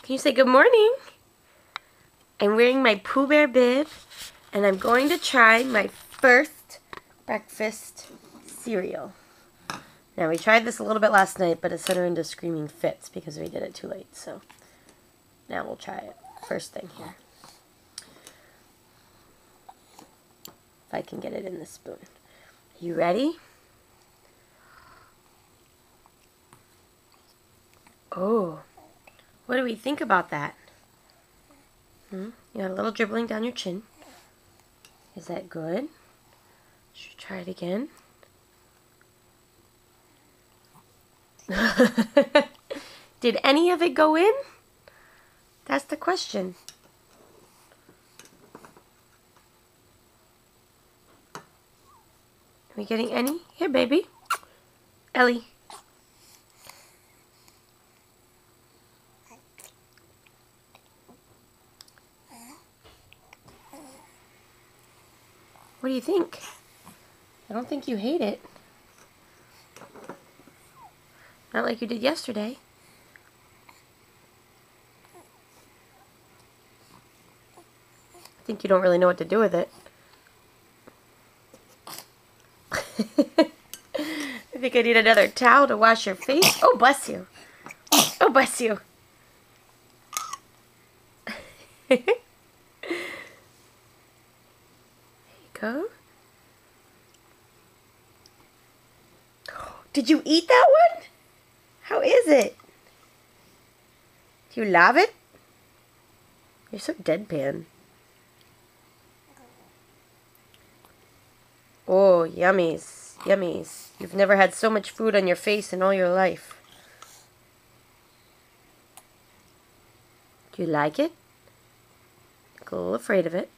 Can you say good morning? I'm wearing my Pooh Bear bib, and I'm going to try my first breakfast cereal. Now, we tried this a little bit last night, but it sent her into screaming fits because we did it too late. So now we'll try it. First thing here. If I can get it in the spoon. You ready? Oh, what do we think about that? You got a little dribbling down your chin. Is that good? Should we try it again? Did any of it go in? That's the question. Are we getting any? Here, baby. Ellie. What do you think? I don't think you hate it. Not like you did yesterday. I think you don't really know what to do with it. I think I need another towel to wash your face. Oh, bless you. Oh, bless you. There you go. Did you eat that one? How is it? Do you love it? You're so deadpan. Oh, yummies. Yummies. You've never had so much food on your face in all your life. Do you like it? A little afraid of it.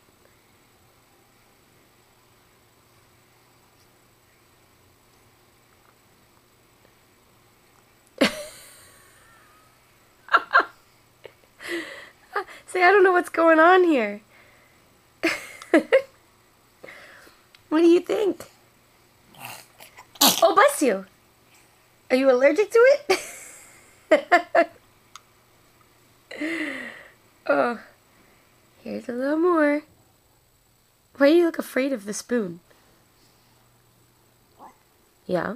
Say, I don't know what's going on here. What do you think? Oh, bless you. Are you allergic to it? Oh, here's a little more. Why do you look afraid of the spoon? Yeah?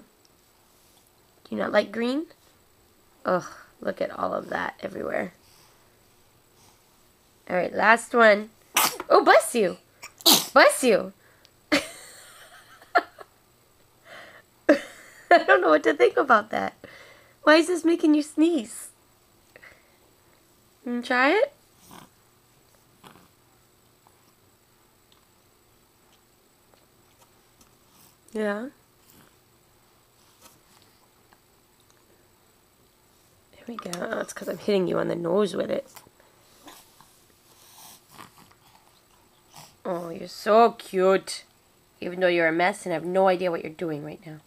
Do you not like green? Ugh, look at all of that everywhere. Alright, last one. Oh, bless you. Bless you. I don't know what to think about that. Why is this making you sneeze? You try it? Yeah. There we go. Oh, it's because I'm hitting you on the nose with it. Oh, you're so cute. Even though you're a mess and have no idea what you're doing right now.